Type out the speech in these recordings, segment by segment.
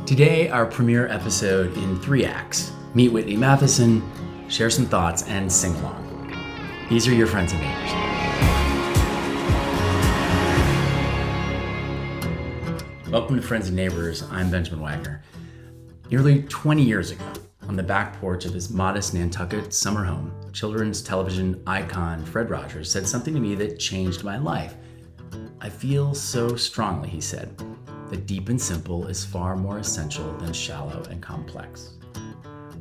Today, our premiere episode in 3 acts. Meet Whitney Matheson, share some thoughts, and sing along. These are your friends and neighbors. Welcome to Friends and Neighbors. I'm Benjamin Wagner. Nearly 20 years ago, on the back porch of his modest Nantucket summer home, children's television icon Fred Rogers said something to me that changed my life. "I feel so strongly," he said, "that deep and simple is far more essential than shallow and complex."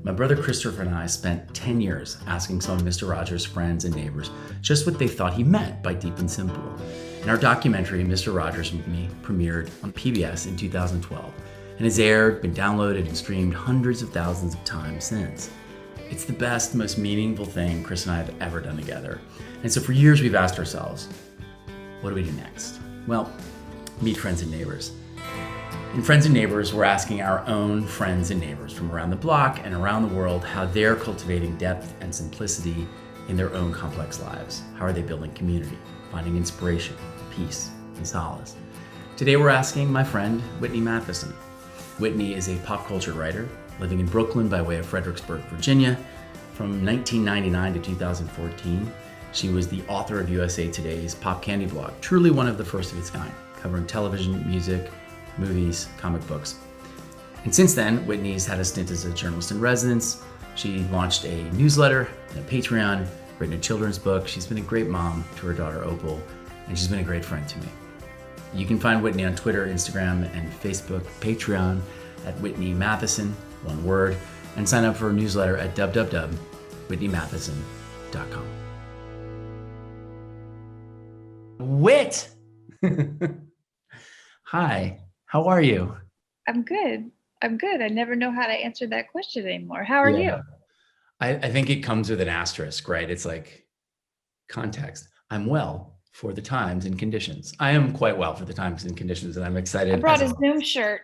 My brother Christopher and I spent 10 years asking some of Mr. Rogers' friends and neighbors just what they thought he meant by deep and simple. And our documentary, Mr. Rogers and Me, premiered on PBS in 2012 and has aired, been downloaded, and streamed hundreds of thousands of times since. It's the best, most meaningful thing Chris and I have ever done together. And so for years we've asked ourselves, what do we do next? Well, meet friends and neighbors. In Friends and Neighbors, we're asking our own friends and neighbors from around the block and around the world how they're cultivating depth and simplicity in their own complex lives. How are they building community, finding inspiration, peace, and solace? Today we're asking my friend Whitney Matheson. Whitney is a pop culture writer living in Brooklyn by way of Fredericksburg, Virginia. From 1999 to 2014, she was the author of USA Today's Pop Candy blog, truly one of the first of its kind, covering television, music, movies, comic books. And since then, Whitney's had a stint as a journalist in residence. She launched a newsletter and a Patreon, written a children's book. She's been a great mom to her daughter Opal, and she's been a great friend to me. You can find Whitney on Twitter, Instagram, and Facebook, Patreon at Whitney Matheson, one word, and sign up for a newsletter at www.whitneymatheson.com. Whit! Hi, how are you? I'm good. I never know how to answer that question anymore. How are you? I think it comes with an asterisk, right? It's like context. I'm well for the times and conditions. I am quite well for the times and conditions, and I'm excited. I brought a Zoom shirt.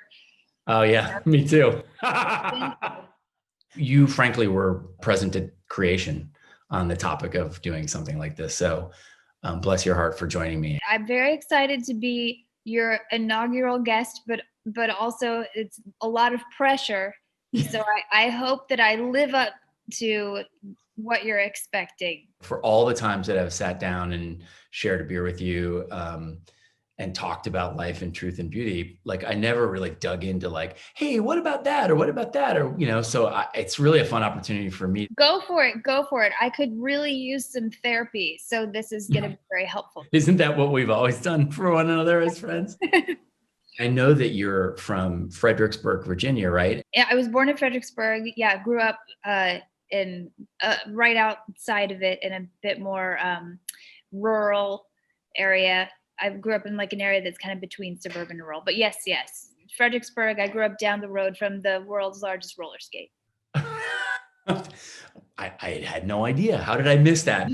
Oh yeah, me too. You frankly were present at creation on the topic of doing something like this. So bless your heart for joining me. I'm very excited to be your inaugural guest, but also it's a lot of pressure. So I hope that I live up to what you're expecting. For all the times that I've sat down and shared a beer with you and talked about life and truth and beauty, like I never really dug into like, hey, what about that? Or what about that? Or, so it's really a fun opportunity for me. Go for it. I could really use some therapy. So this is going to be very helpful. Isn't that what we've always done for one another as friends? I know that you're from Fredericksburg, Virginia, right? Yeah, I was born in Fredericksburg. Yeah, grew up in right outside of it in a bit more rural area. I grew up in like an area that's kind of between suburban and rural. But yes, Fredericksburg. I grew up down the road from the world's largest roller skate. I had no idea. How did I miss that?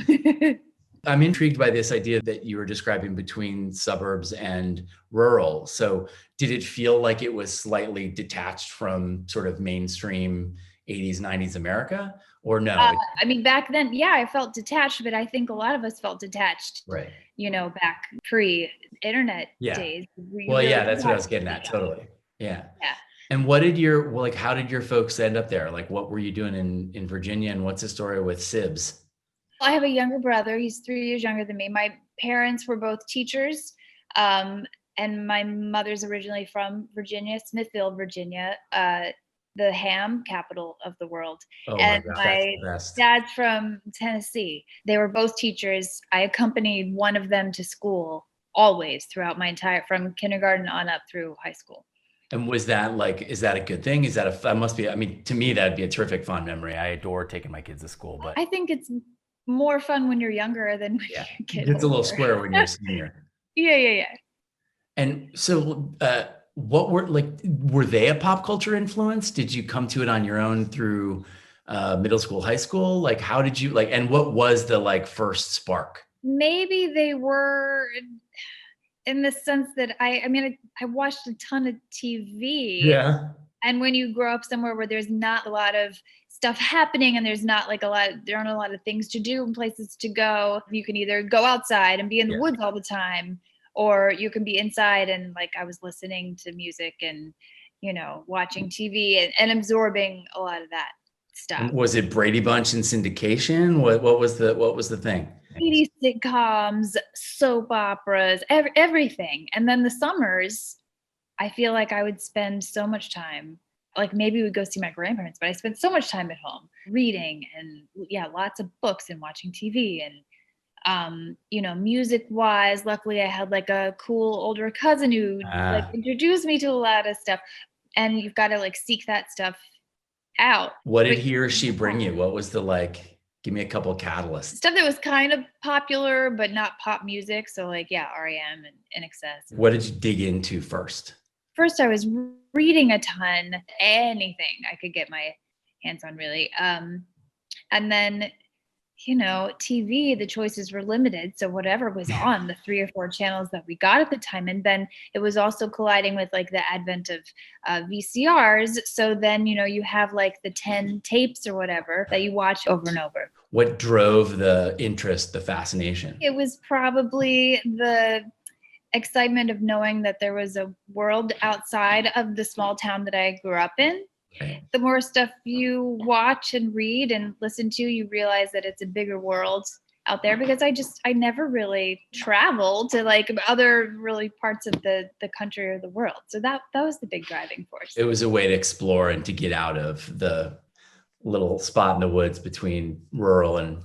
I'm intrigued by this idea that you were describing between suburbs and rural. So did it feel like it was slightly detached from sort of mainstream 80s, 90s America, or no? I mean, back then, yeah, I felt detached, but I think a lot of us felt detached, right? Back pre-internet days. Well, yeah, that's what I was getting at. Totally. Yeah. And how did your folks end up there? Like, what were you doing in Virginia, and what's the story with Sibs? I have a younger brother. He's 3 years younger than me. My parents were both teachers, and my mother's originally from Virginia, Smithfield, Virginia, the ham capital of the world. Oh and my dad's from Tennessee. They were both teachers. I accompanied one of them to school always throughout from kindergarten on up through high school. And is that a good thing? That must be, I mean, to me, that'd be a terrific fond memory. I adore taking my kids to school, but I think it's more fun when you're younger than when you're a kid. It's a little square when you're a senior. Yeah. And so, were they a pop culture influence? Did you come to it on your own through middle school, high school? Like, how did you and what was the first spark? Maybe they were, in the sense that I watched a ton of TV. Yeah. And when you grow up somewhere where there's not a lot of stuff happening and there aren't a lot of things to do and places to go, you can either go outside and be in the woods all the time, or you can be inside and I was listening to music and watching TV and absorbing a lot of that stuff. Was it Brady Bunch in syndication? What was the thing? 80s sitcoms, soap operas, everything. And then the summers, I feel like I would spend so much time, like maybe we'd go see my grandparents, but I spent so much time at home reading and lots of books and watching TV and music wise, luckily I had like a cool older cousin who like introduced me to a lot of stuff, and you've got to like seek that stuff out. What did he or she bring you? What was give me a couple of catalysts. Stuff that was kind of popular, but not pop music. So like, REM and INXS. What did you dig into first? First, I was reading a ton, anything I could get my hands on really. And then TV, the choices were limited. So whatever was on the 3 or 4 channels that we got at the time. And then it was also colliding with like the advent of VCRs. So then, you have like the 10 tapes or whatever that you watch over and over. What drove the interest, the fascination? It was probably the excitement of knowing that there was a world outside of the small town that I grew up in. The more stuff you watch and read and listen to, you realize that it's a bigger world out there, because I never really traveled to like other really parts of the country or the world. So that was the big driving force. It was a way to explore and to get out of the little spot in the woods between rural and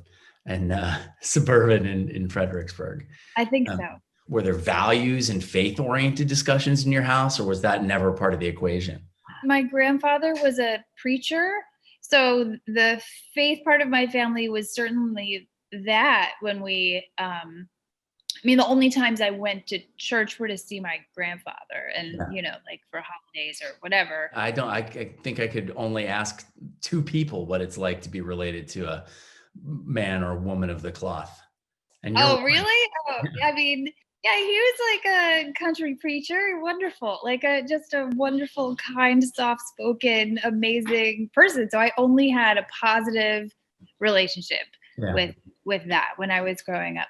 suburban in Fredericksburg. I think so. Were there values and faith-oriented discussions in your house, or was that never part of the equation? My grandfather was a preacher, so the faith part of my family was certainly that. When we, the only times I went to church were to see my grandfather, and like for holidays or whatever. I think I could only ask 2 people what it's like to be related to a man or woman of the cloth. And really? Yeah, he was like a country preacher, wonderful, like just a wonderful, kind, soft-spoken, amazing person. So I only had a positive relationship with that when I was growing up.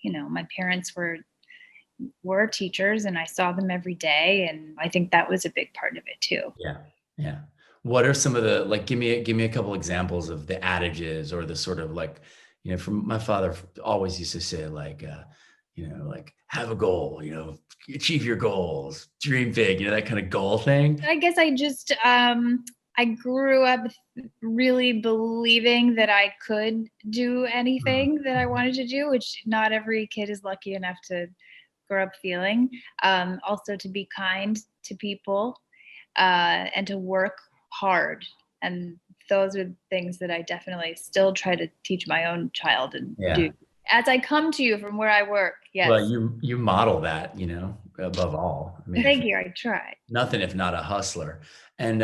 My parents were teachers, and I saw them every day, and I think that was a big part of it too. Yeah. What are some of the give me a couple examples of the adages or the sort of from my father always used to say have a goal, achieve your goals, dream big, that kind of goal thing. I guess I just, I grew up really believing that I could do anything that I wanted to do, which not every kid is lucky enough to grow up feeling. Also to be kind to people, and to work hard. And those are things that I definitely still try to teach my own child and do. As I come to you from where I work. Yes. Well, you model that, above all. Thank you. I try. Nothing if not a hustler. And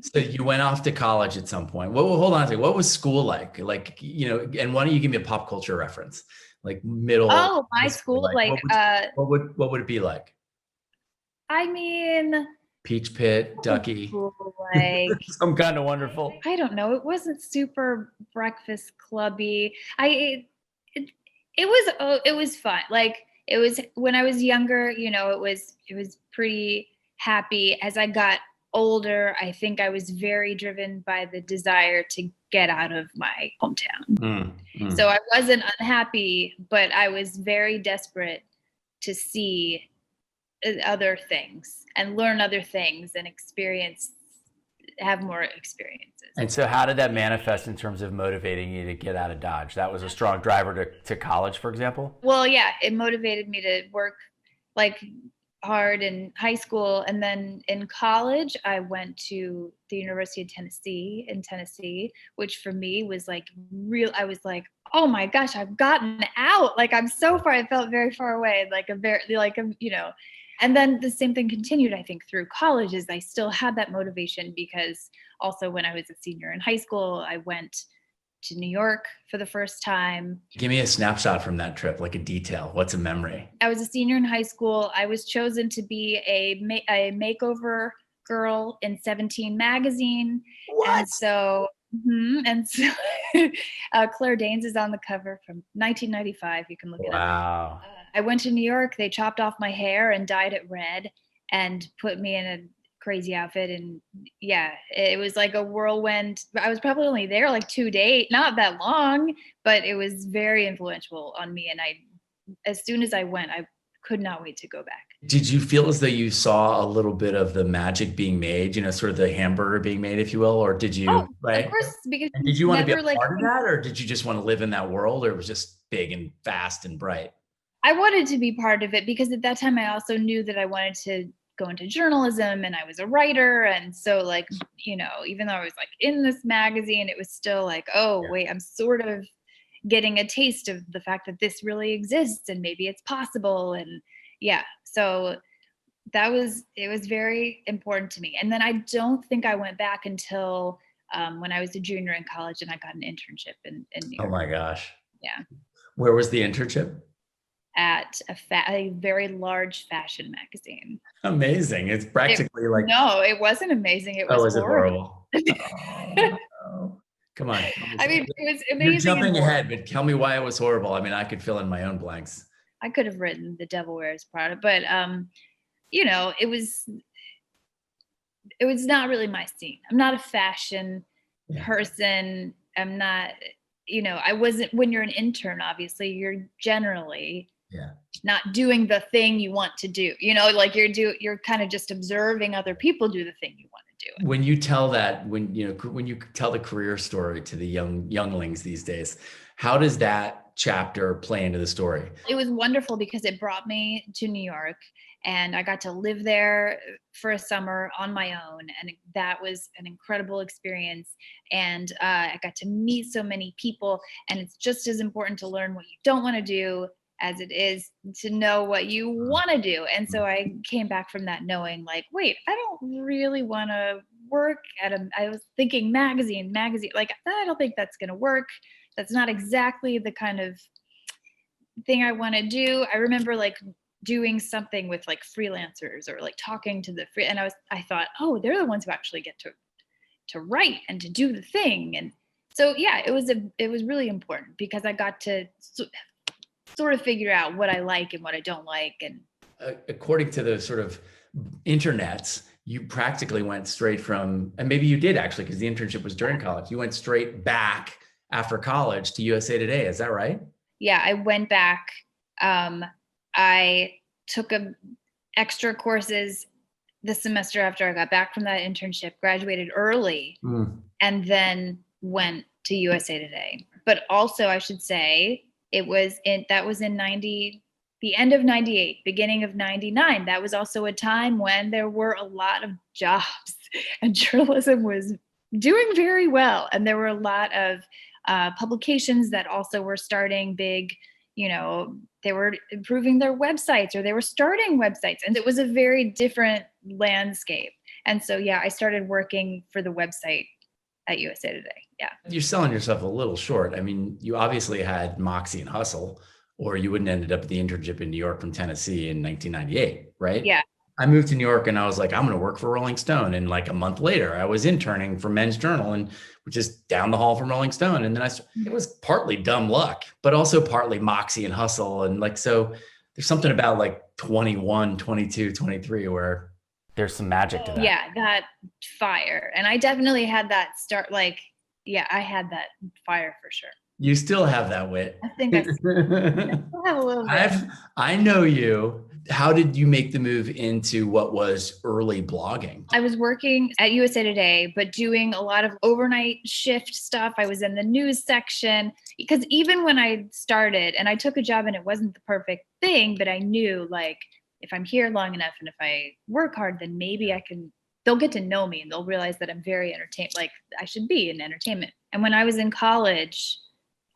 so you went off to college at some point. Well, hold on a second. What was school like? And why don't you give me a pop culture reference? Like middle. Oh, my school, what would it be like? Peach Pit, Ducky, like some kind of wonderful. I don't know. It wasn't super breakfast clubby. It was fun. Like it was when I was younger, it was pretty happy. As I got older, I think I was very driven by the desire to get out of my hometown. So I wasn't unhappy, but I was very desperate to see other things and learn other things and have more experiences. And so how did that manifest in terms of motivating you to get out of Dodge? That was a strong driver to college, for example? Well, yeah, it motivated me to work like hard in high school. And then in college, I went to the University of Tennessee in Tennessee, which for me was like I was like, oh my gosh, I've gotten out. Like I'm so far, I felt very far away, and then the same thing continued, I think, through college. Is I still had that motivation because also when I was a senior in high school, I went to New York for the first time. Give me a snapshot from that trip, like a detail. What's a memory? I was a senior in high school. I was chosen to be a makeover girl in 17 magazine. What? And so Claire Danes is on the cover from 1995. You can look it up. Wow. I went to New York. They chopped off my hair and dyed it red and put me in a crazy outfit. And yeah, it was like a whirlwind. I was probably only there like 2 days, not that long, but it was very influential on me. And as soon as I went, I could not wait to go back. Did you feel as though you saw a little bit of the magic being made, sort of the hamburger being made, if you will, or did Oh, you, of right? course, because And you did you want to be a never like part of that, or did you just want to live in that world, or it was just big and fast and bright? I wanted to be part of it because at that time I also knew that I wanted to go into journalism and I was a writer. And so like, even though I was like in this magazine, it was still like, oh Yeah. wait, I'm sort of getting a taste of the fact that this really exists and maybe it's possible. And yeah, so it was very important to me. And then I don't think I went back until when I was a junior in college and I got an internship in New Oh York. my gosh. Yeah. Where was the internship? At a very large fashion magazine. Amazing. It's practically like, No, it wasn't amazing. It was oh, is it horrible. horrible? Oh, no. Come on. I mean, it was You're amazing and jumping horrible. ahead, but tell me why it was horrible. I mean, I could fill in my own blanks. I could have written The Devil Wears Prada, but it was not really my scene. I'm not a fashion person. I'm not, I wasn't. When you're an intern, obviously, you're generally not doing the thing you want to do. Like you're kind of just observing other people do the thing you want to do. When you tell that, when you tell the career story to the younglings these days, how does that chapter play into the story? It was wonderful because it brought me to New York and I got to live there for a summer on my own. And that was an incredible experience. And I got to meet so many people. And it's just as important to learn what you don't want to do as it is to know what you want to do. And so I came back from that knowing like, wait, I don't really want to work I was thinking magazine, like, I don't think that's going to work. That's not exactly the kind of thing I want to do. I remember like doing something with like freelancers or like talking to and I thought, oh, they're the ones who actually get to write and to do the thing. And so, yeah, it was really important because I got to sort of figure out what I like and what I don't like. And according to the sort of internets, you practically went straight from, and maybe you did actually, because the internship was during college, you went straight back after college to USA Today. Is that right? Yeah, I went back. I took extra courses the semester after I got back from that internship, graduated early, and then went to USA Today. But also, I should say, that was in the end of 98, beginning of 99. That was also a time when there were a lot of jobs and journalism was doing very well. And there were a lot of publications that also were starting big, they were improving their websites or they were starting websites. And it was a very different landscape. And so, yeah, I started working for the website at USA Today. Yeah. You're selling yourself a little short. I mean, you obviously had moxie and hustle, or you wouldn't have ended up at the internship in New York from Tennessee in 1998, right? Yeah. I moved to New York and I was like, I'm going to work for Rolling Stone. And like a month later, I was interning for Men's Journal, which is down the hall from Rolling Stone. And then it was partly dumb luck, but also partly moxie and hustle. And like, so there's something about like 21, 22, 23, where there's some magic to that. Yeah, that fire. And I definitely had that start. Like, yeah, I had that fire for sure. You still have that wit. I think I still have a little bit. I know you. How did you make the move into what was early blogging? I was working at USA Today, but doing a lot of overnight shift stuff. I was in the news section because even when I started and I took a job and it wasn't the perfect thing, but I knew like, if I'm here long enough and if I work hard, then maybe they'll get to know me and they'll realize that I'm very entertained. Like I should be in entertainment. And when I was in college,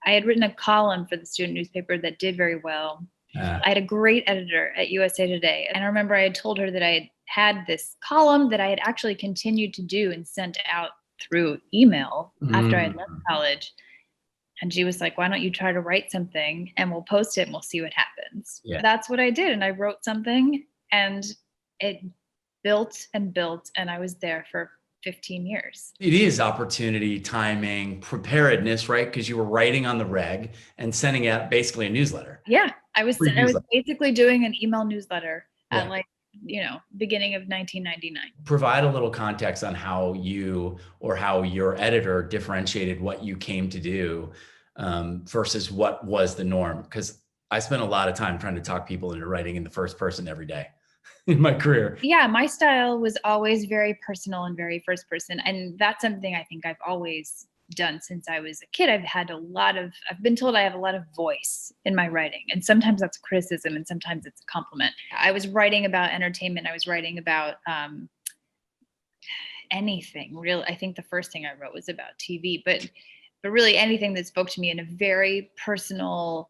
I had written a column for the student newspaper that did very well. I had a great editor at USA Today. And I remember I had told her that I had this column that I had actually continued to do and sent out through email after I had left college. And she was like, why don't you try to write something and we'll post it and we'll see what happens. Yeah. That's what I did. And I wrote something and it built and built and I was there for 15 years. It is opportunity, timing, preparedness, right? Because you were writing on the reg and sending out basically a newsletter. Yeah, I was basically doing an email newsletter at like beginning of 1999. Provide a little context on how you or how your editor differentiated what you came to do versus what was the norm. Because I spent a lot of time trying to talk people into writing in the first person every day in my career. Yeah, my style was always very personal and very first person. And that's something I think I've always done since I was a kid. I've been told I have a lot of voice in my writing. And sometimes that's criticism and sometimes it's a compliment. I was writing about entertainment. I was writing about anything real. I think the first thing I wrote was about TV, but really anything that spoke to me in a very personal,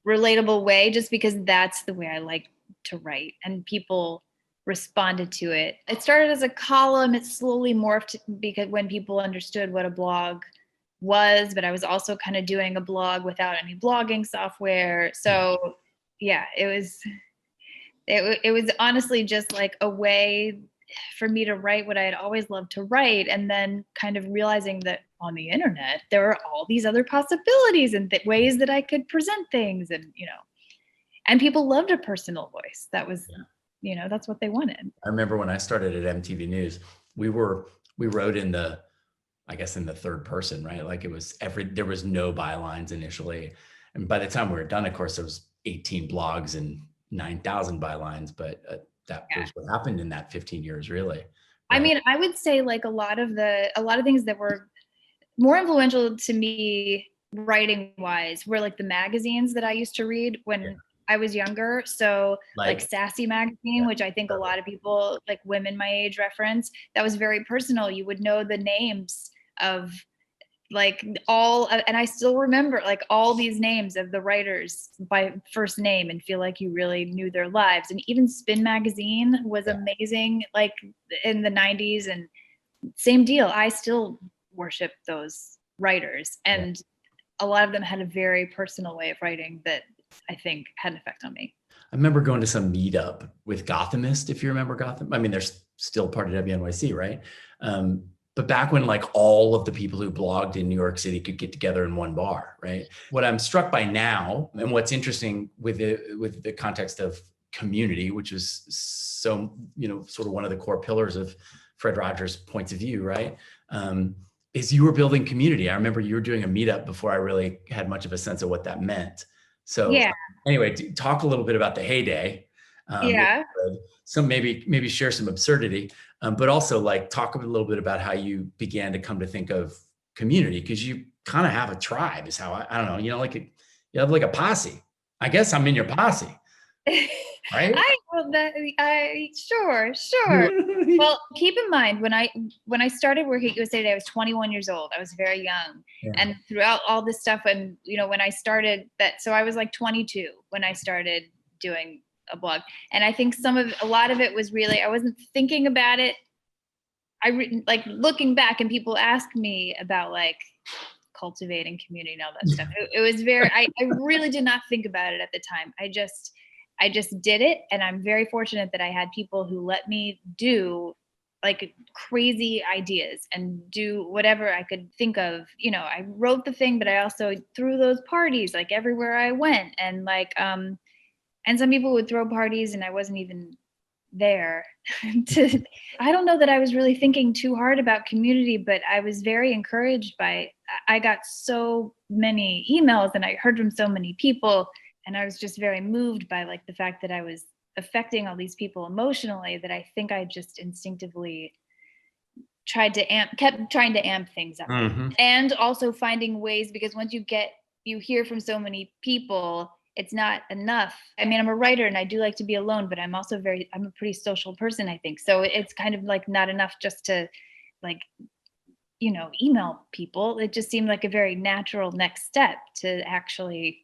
relatable way, just because that's the way I like to write, and people responded to it. It started as a column. It slowly morphed because when people understood what a blog was, but I was also kind of doing a blog without any blogging software. So yeah, it was honestly just like a way for me to write what I had always loved to write, and then kind of realizing that on the internet there are all these other possibilities and ways that I could present things, and people loved a personal voice. That was that's what they wanted. I remember when I started at MTV News, we wrote in the third person, right? Like there was no bylines initially. And by the time we were done, of course, there was 18 blogs and 9,000 bylines, but that was what happened in that 15 years, really. Right? I mean, I would say like a lot of things that were more influential to me writing wise were like the magazines that I used to read when I was younger. So like Sassy magazine, which I think a lot of people, like women my age, reference. That was very personal. You would know the names of like and I still remember like all these names of the writers by first name and feel like you really knew their lives. And even Spin magazine was amazing, like in the 90s, and same deal. I still worship those writers, and a lot of them had a very personal way of writing that I think had an effect on me. I remember going to some meetup with Gothamist, if you remember Gotham. I mean, they're still part of WNYC, right? But back when like all of the people who blogged in New York City could get together in one bar, right? What I'm struck by now, and what's interesting with the context of community, which is so, sort of one of the core pillars of Fred Rogers' points of view, right? Is you were building community. I remember you were doing a meetup before I really had much of a sense of what that meant. So anyway, talk a little bit about the heyday. So maybe share some absurdity, but also like talk a little bit about how you began to come to think of community, because you kind of have a tribe is how I don't know, like you have like a posse. I guess I'm in your posse. Right? Sure. Well, keep in mind when I started working at USA Today, I was 21 years old. I was very young, and throughout all this stuff, and when I started that, so I was like 22 when I started doing a blog, and I think a lot of it was really I wasn't thinking about it. Like looking back, and people ask me about like cultivating community and all that stuff. It was very I really did not think about it at the time. I just did it, and I'm very fortunate that I had people who let me do like crazy ideas and do whatever I could think of. I wrote the thing, but I also threw those parties like everywhere I went, and like and some people would throw parties and I wasn't even there. I don't know that I was really thinking too hard about community, but I was very encouraged I got so many emails and I heard from so many people. And I was just very moved by like the fact that I was affecting all these people emotionally, that I think I just instinctively kept trying to amp things up. Mm-hmm. And also finding ways, because once you hear from so many people, it's not enough. I mean, I'm a writer and I do like to be alone, but I'm also I'm a pretty social person, I think. So it's kind of like not enough just to like, email people. It just seemed like a very natural next step to actually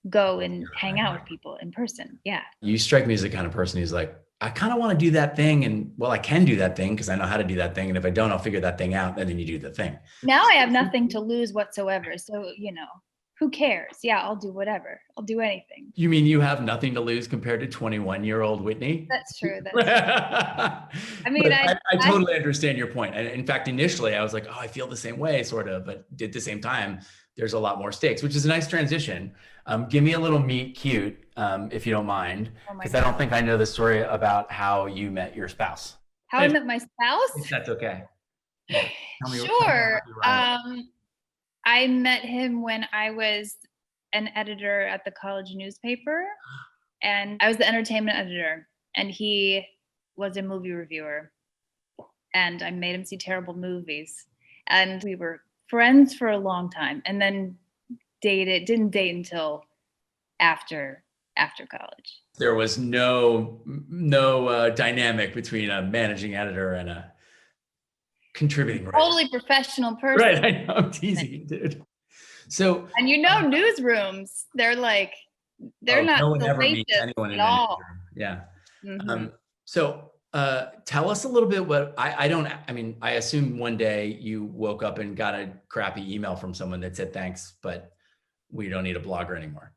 go and hang out with people in person. Yeah. You strike me as the kind of person who's like, I kind of want to do that thing. And well, I can do that thing because I know how to do that thing. And if I don't, I'll figure that thing out. And then you do the thing. Now I have nothing to lose whatsoever. So, who cares? Yeah, I'll do whatever. I'll do anything. You mean you have nothing to lose compared to 21-year-old Whitney? That's true. I mean, I totally understand your point. And in fact, initially I was like, oh, I feel the same way, sort of. But at the same time, there's a lot more stakes, which is a nice transition. Give me a little meet cute. if you don't mind, Oh my because I don't God. think I know the story about how you met your spouse. How I met my spouse? If that's okay. Yeah. Tell me Sure. about your ride. I met him when I was an editor at the college newspaper, and I was the entertainment editor, and he was a movie reviewer, and I made him see terrible movies. And we were friends for a long time, and then didn't date until after college. There was no dynamic between a managing editor and a contributing writer. Totally professional person. Right, I know, I'm teasing you, dude. So, And newsrooms, they're like, they're not no one ever meets salacious anyone at in a all. newsroom. Yeah. Mhm. So, tell us a little bit what I mean, I assume one day you woke up and got a crappy email from someone that said, thanks, but we don't need a blogger anymore.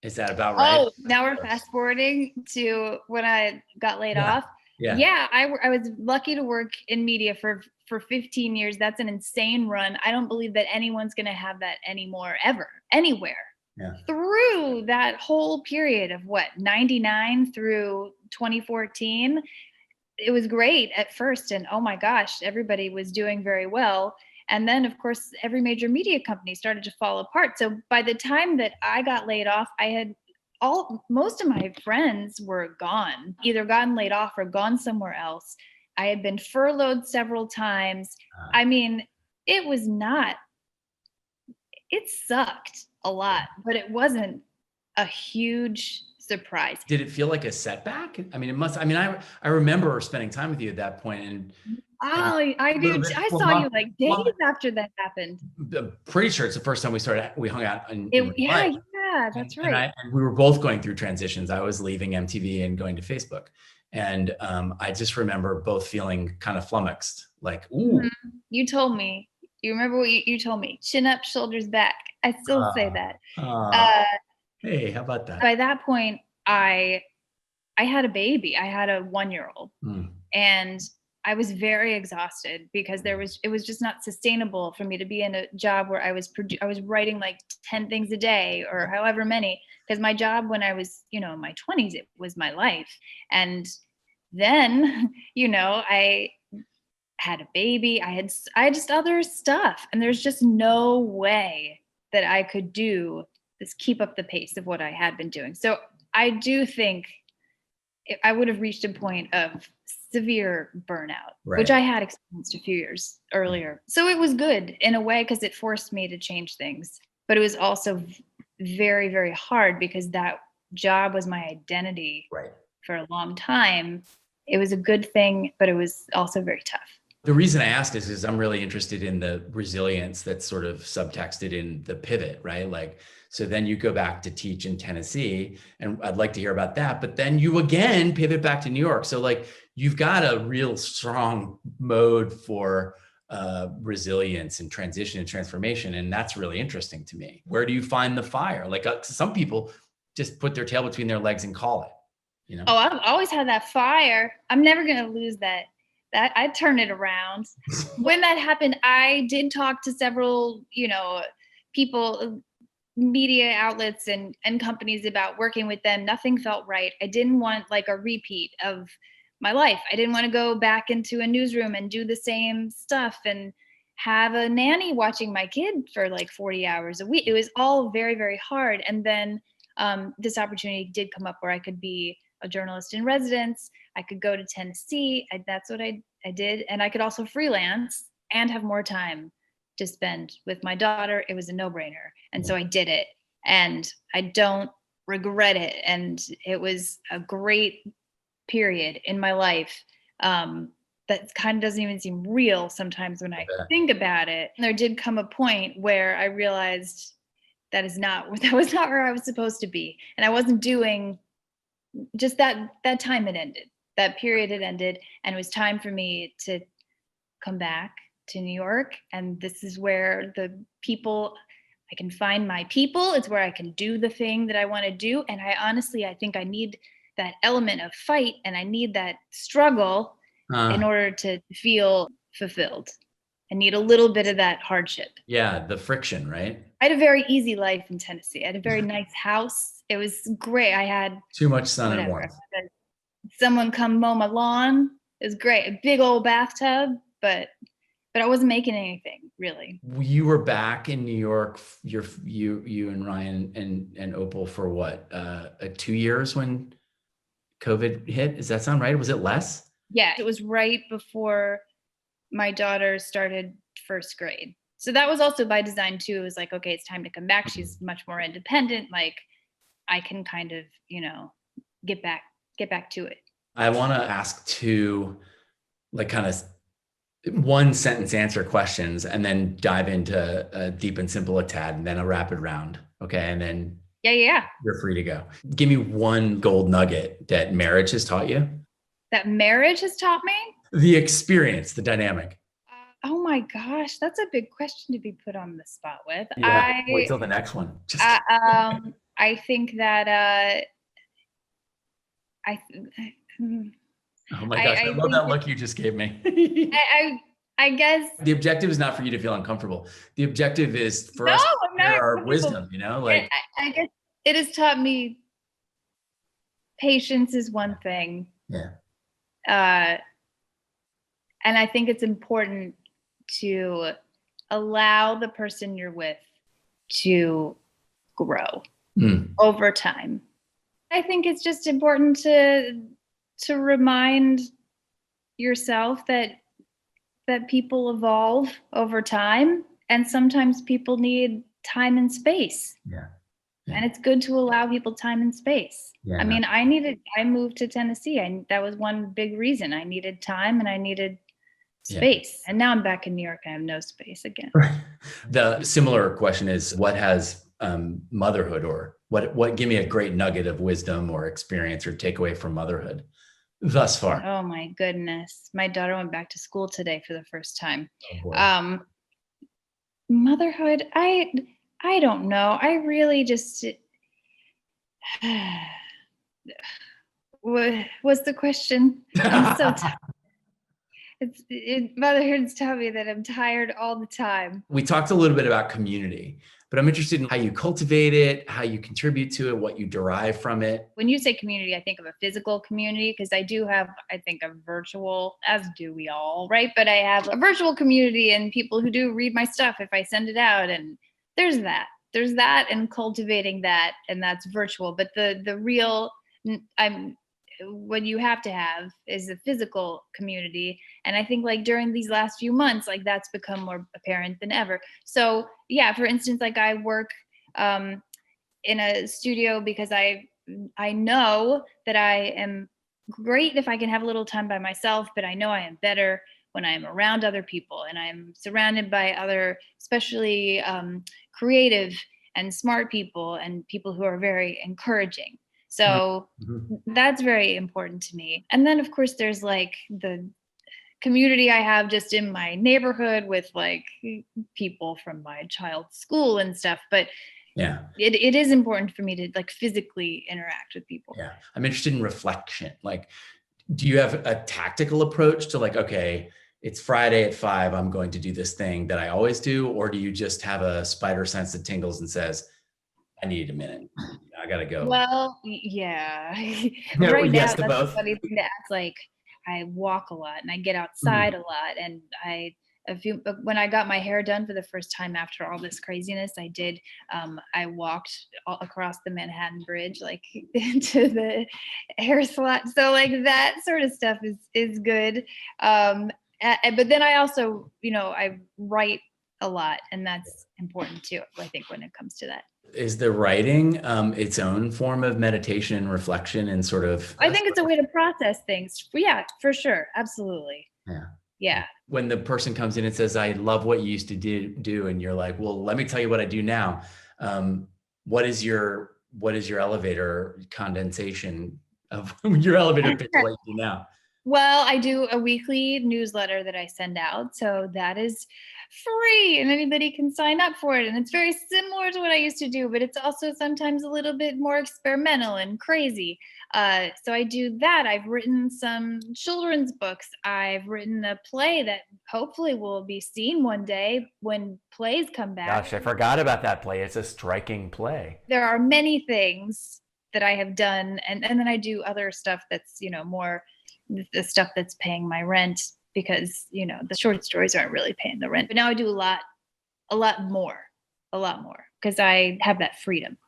Is that about right? Oh, now we're fast forwarding to when I got laid off. Yeah. Yeah, I was lucky to work in media for 15 years. That's an insane run. I don't believe that anyone's going to have that anymore, ever, anywhere. Yeah. Through that whole period of 99 through 2014, it was great at first. And oh my gosh, everybody was doing very well. And then, of course, every major media company started to fall apart. So by the time that I got laid off, I had most of my friends were gone, either gotten laid off or gone somewhere else. I had been furloughed several times. I mean, it was not, it sucked a lot, but it wasn't a huge surprise. Did it feel like a setback? I mean, it must. I mean, I remember spending time with you at that point, and I do. I saw you like days after that happened. I'm pretty sure it's the first time we hung out. Yeah, that's right. And we were both going through transitions. I was leaving MTV and going to Facebook, and I just remember both feeling kind of flummoxed, like, ooh. Mm-hmm. You told me. You remember what you told me? Chin up, shoulders back. I still say that. Hey, how about that? By that point, I had a baby. I had a 1-year-old, and I was very exhausted because it was just not sustainable for me to be in a job where I was writing like 10 things a day or however many, because my job when I was, in my 20s, it was my life. And then, I had a baby. I had just other stuff, and there's just no way that I could keep up the pace of what I had been doing. So I do think I would have reached a point of severe burnout, which I had experienced a few years earlier. So it was good in a way because it forced me to change things. But it was also very, very hard because that job was my identity for a long time. It was a good thing, but it was also very tough. The reason I ask is because I'm really interested in the resilience that's sort of subtexted in the pivot, right? Like, so then you go back to teach in Tennessee, and I'd like to hear about that. But then you again pivot back to New York. So like, you've got a real strong mode for resilience and transition and transformation. And that's really interesting to me. Where do you find the fire? Like some people just put their tail between their legs and call it, Oh, I've always had that fire. I'm never going to lose that. I'd turn it around. When that happened, I did talk to several, people, media outlets and companies about working with them. Nothing felt right. I didn't want like a repeat of my life. I didn't want to go back into a newsroom and do the same stuff and have a nanny watching my kid for like 40 hours a week. It was all very, very hard. And then this opportunity did come up where I could be a journalist in residence. I could go to Tennessee. That's what I did. And I could also freelance and have more time to spend with my daughter. It was a no-brainer. And so I did it, and I don't regret it. And it was a great period in my life that kind of doesn't even seem real sometimes when I think about it. And there did come a point where I realized that was not where I was supposed to be. And I wasn't doing just that time had ended. That period had ended, and it was time for me to come back to New York. And this is where I can find my people. It's where I can do the thing that I want to do. And I think I need that element of fight, and I need that struggle in order to feel fulfilled. I need a little bit of that hardship. Yeah, the friction, right? I had a very easy life in Tennessee. I had a very nice house. It was great. I had Too much sun and whatever. warmth. Someone come mow my lawn. It was great. A big old bathtub, but I wasn't making anything really. You were back in New York, you and Ryan and Opal for what, 2 years when COVID hit? Does that sound right? Was it less? Yeah, it was right before my daughter started first grade. So that was also by design too. It was like, okay, it's time to come back. She's much more independent. Like I can kind of, get back to it. I want to ask two, like, kind of one sentence answer questions and then dive into a deep and simple a tad and then a rapid round. Okay. And then Yeah. you're free to go. Give me one gold nugget that marriage has taught you. That marriage has taught me? The experience, the dynamic. Oh my gosh, that's a big question to be put on the spot with. Yeah, wait till the next one. I think that oh my gosh, I love that look you just gave me. I guess the objective is not for you to feel uncomfortable. The objective is for us to share our wisdom, like I guess it has taught me patience is one thing. Yeah. And I think it's important to allow the person you're with to grow over time. I think it's just important to remind yourself that people evolve over time, and sometimes people need time and space. Yeah. And it's good to allow people time and space. Yeah, I mean, I moved to Tennessee, and that was one big reason. I needed time and I needed space. And now I'm back in New York. I have no space again. The similar question is, what has motherhood, or what give me a great nugget of wisdom or experience or takeaway from motherhood thus far? Oh my goodness. My daughter went back to school today for the first time. Oh, motherhood, I don't know. I really just what's the question? I'm so tired. Motherhood's taught me that I'm tired all the time. We talked a little bit about community, but I'm interested in how you cultivate it, how you contribute to it, what you derive from it. When you say community, I think of a physical community, because I do have, I think, a virtual, as do we all, right? But I have a virtual community and people who do read my stuff if I send it out. And there's that and cultivating that, and that's virtual. But the real, what you have to have is a physical community. And I think like during these last few months, like that's become more apparent than ever. So yeah, for instance, like I work in a studio because I know that I am great if I can have a little time by myself, but I know I am better when I am around other people and I'm surrounded by other, especially creative and smart people and people who are very encouraging. So that's very important to me. And then of course there's like the community I have just in my neighborhood with like people from my child's school and stuff. But yeah, it is important for me to like physically interact with people. Yeah. I'm interested in reflection. Like, do you have a tactical approach to like, okay, it's Friday at 5, I'm going to do this thing that I always do? Or do you just have a spider sense that tingles and says, I need a minute, I gotta go? Well, yeah. Right now, yes, that's a funny thing to ask. Like, I walk a lot and I get outside a lot, and when I got my hair done for the first time after all this craziness, I walked across the Manhattan Bridge, like into the hair salon. So like that sort of stuff is good. But then I also, I write a lot, and that's important too, I think, when it comes to that. Is the writing its own form of meditation and reflection and sort of? I think it's a way to process things. Yeah, for sure. Absolutely. Yeah. When the person comes in and says, I love what you used to do, and you're like, well, let me tell you what I do now. What is your elevator condensation of your elevator pitch? What you do now? Well, I do a weekly newsletter that I send out, so that is free and anybody can sign up for it. And it's very similar to what I used to do, but it's also sometimes a little bit more experimental and crazy. So I do that. I've written some children's books. I've written a play that hopefully will be seen one day when plays come back. Gosh, I forgot about that play. It's a striking play. There are many things that I have done, and then I do other stuff that's, more the stuff that's paying my rent, because the short stories aren't really paying the rent. But now I do a lot more because I have that freedom.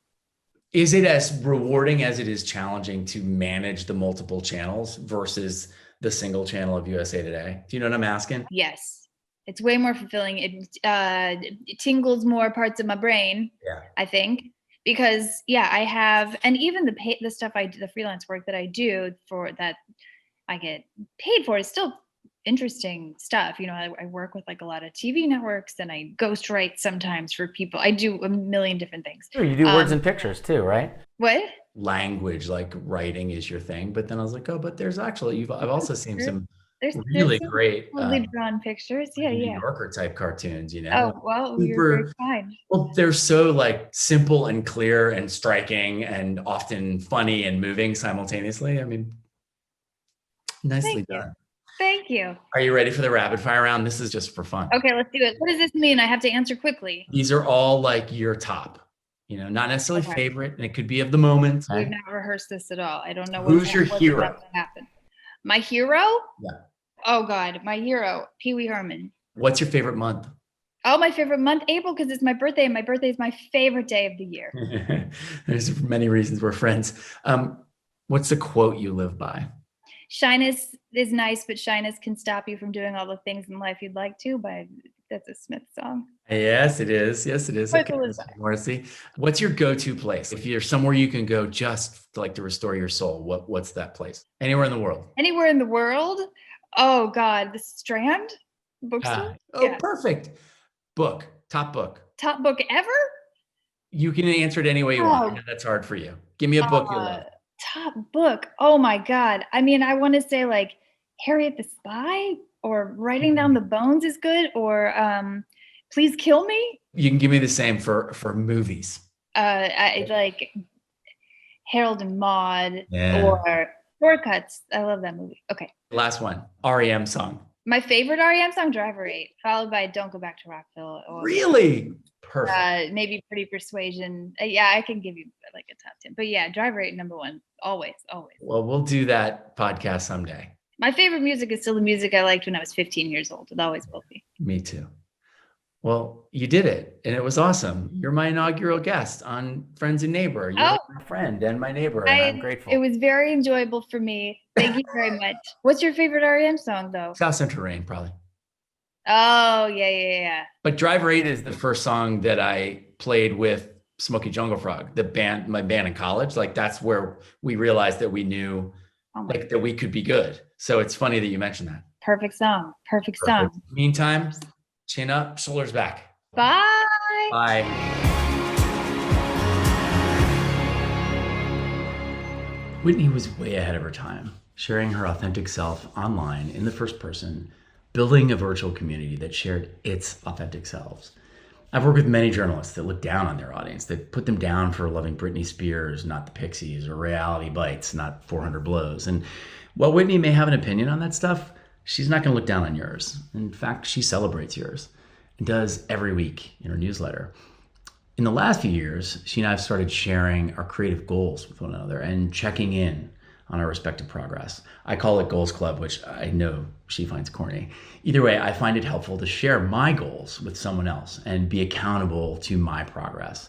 Is it as rewarding as it is challenging to manage the multiple channels versus the single channel of USA Today? Do you know what I'm asking? Yes, it's way more fulfilling. It tingles more parts of my brain. Yeah. I think, because I have, and even the stuff the freelance work that I do for that I get paid for is still interesting stuff. I work with like a lot of TV networks, and I ghostwrite sometimes for people. I do a million different things. Sure, you do words and pictures too, right? What? Language, like writing, is your thing. But then I was like, oh, but there's actually, I've also seen some There's really some great lovely drawn pictures. New Yorker type cartoons, Oh, well, you're very kind. Well, they're so like simple and clear and striking and often funny and moving simultaneously. I mean, nicely done. Thank you. Are you ready for the rapid fire round? This is just for fun. Okay, let's do it. What does this mean? I have to answer quickly. These are all like your top, not necessarily favorite, and it could be of the moment. We've not rehearsed this at all. I don't know who's your hero. About to happen. My hero? Yeah. Oh God, my hero, Pee Wee Herman. What's your favorite month? Oh, my favorite month, April, because it's my birthday, and my birthday is my favorite day of the year. There's many reasons we're friends. What's the quote you live by? Shyness is nice, but shyness can stop you from doing all the things in life you'd like to. But that's a Smith song. Yes, it is. Yes, it is. Okay. Morrissey. What's your go-to place? If you're somewhere you can go just like to restore your soul, what's that place? Anywhere in the world? Anywhere in the world? Oh God, the Strand bookstore. Perfect. Book. Top book. Top book ever? You can answer it any way you want. I know that's hard for you. Give me a book you love. Top book. Oh my God. I mean, I want to say like Harriet the Spy, or Writing Down the Bones is good, or Please Kill Me. You can give me the same for movies. I like Harold and Maude, or Shortcuts. I love that movie. Okay. Last one. REM song. My favorite REM song, Driver 8, followed by Don't Go Back to Rockville. Or, really? Perfect. Maybe Pretty Persuasion. I can give you like a top 10. But Driver 8, number one. Always. Well, we'll do that podcast someday. My favorite music is still the music I liked when I was 15 years old. It always will be. Me too. Well, you did it, and it was awesome. You're my inaugural guest on Friends and Neighbor. You're my friend and my neighbor, and I'm grateful. It was very enjoyable for me. Thank you very much. What's your favorite REM song, though? South Central Rain, probably. Oh, yeah. But Driver 8 is the first song that I played with Smokey Jungle Frog, my band in college. Like, that's where we realized that we knew that we could be good. So it's funny that you mentioned that. Perfect song. Meantime, chin up, shoulders back. Bye. Bye. Whitney was way ahead of her time, sharing her authentic self online in the first person, building a virtual community that shared its authentic selves. I've worked with many journalists that look down on their audience, that put them down for loving Britney Spears, not the Pixies, or Reality Bites, not 400 Blows. And while Whitney may have an opinion on that stuff, she's not going to look down on yours. In fact, she celebrates yours and does every week in her newsletter. In the last few years, she and I have started sharing our creative goals with one another and checking in on our respective progress. I call it Goals Club, which I know she finds corny. Either way, I find it helpful to share my goals with someone else and be accountable to my progress.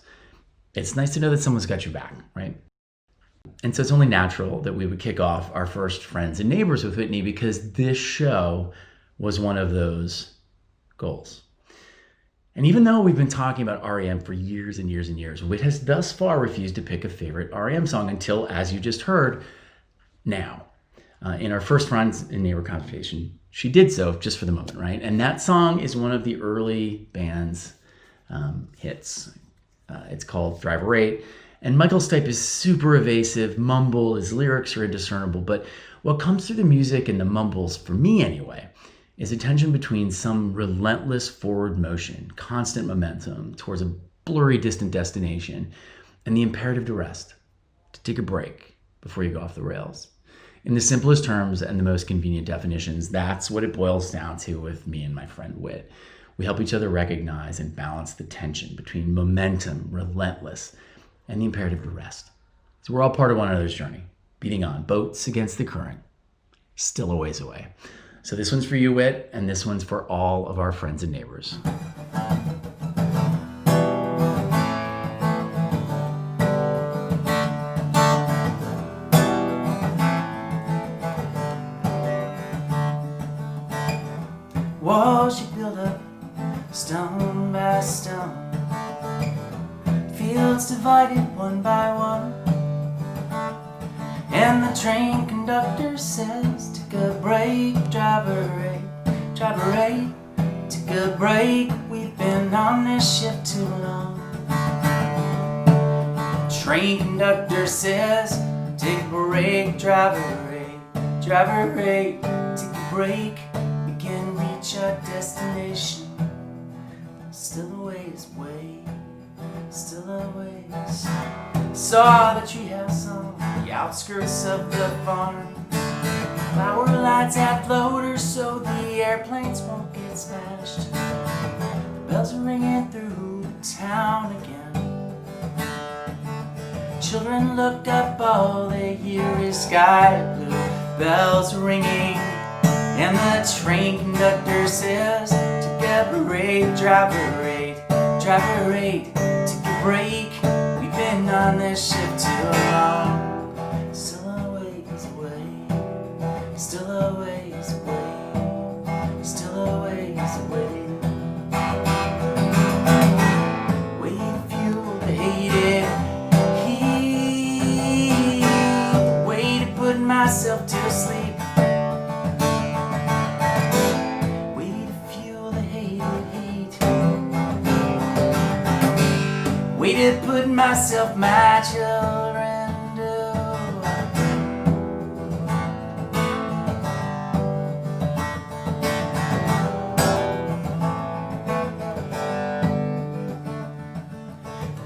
It's nice to know that someone's got your back, right? And so it's only natural that we would kick off our first Friends and Neighbors with Whitney, because this show was one of those goals. And even though we've been talking about REM for years and years and years, Whit has thus far refused to pick a favorite REM song until, as you just heard, now. In our first Friends and Neighbor conversation, she did so just for the moment, right? And that song is one of the early band's hits. It's called Driver 8. And Michael Stipe is super evasive, mumble, his lyrics are indiscernible, but What comes through the music and the mumbles, for me anyway, is a tension between some relentless forward motion, constant momentum towards a blurry, distant destination, and the imperative to rest, to take a break before you go off the rails. In the simplest terms and the most convenient definitions, that's what it boils down to with me and my friend Whit. We help each other recognize and balance the tension between momentum, relentless, and the imperative to rest. So we're all part of one another's journey, beating on, boats against the current, still a ways away. So this one's for you, Whit, and this one's for all of our friends and neighbors. Walls you build up, stone by stone, fields divided one by one, and the train conductor says, take a break, driver eight, take a break, we've been on this ship too long. Train conductor says, take a break, driver eight, take a break, we can reach our destination, still a ways away, still a ways. Saw the treehouse on the outskirts of the farm, flower lights have floaters so the airplanes won't get smashed. The bells are ringing through the town again. Children look up, all they hear is sky blue. Bells are ringing, and the train conductor says, take a break, driver eight, take a break. We've been on this ship too long. Still a ways away, still a ways away, still a ways away. Wait fuel to hated heat, way to put myself to sleep. Way to fuel the hated heat, way to put myself, my children do.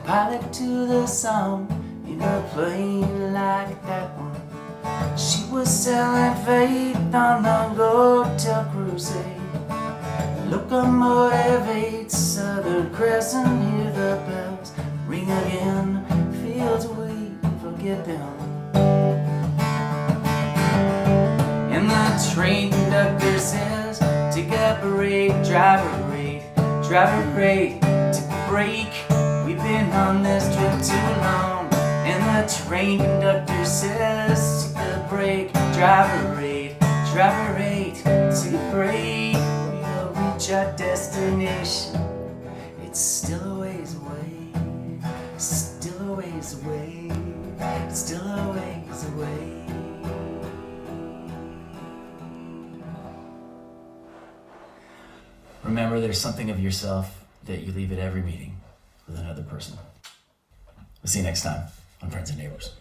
Pilot to the song in a plane like that one. She was selling faith on the Hotel Crusade. Locomotive 8, Southern Crescent, hear the bells ring again. Fields we forget them. And the train conductor says, take a break, driver eight, take a break. We've been on this trip too long. And the train conductor says, take a break, driver eight, take a break. We'll reach our destination. It's still a ways away, still a ways away, still a ways away. Remember, there's something of yourself that you leave at every meeting with another person. We'll see you next time on Friends and Neighbors.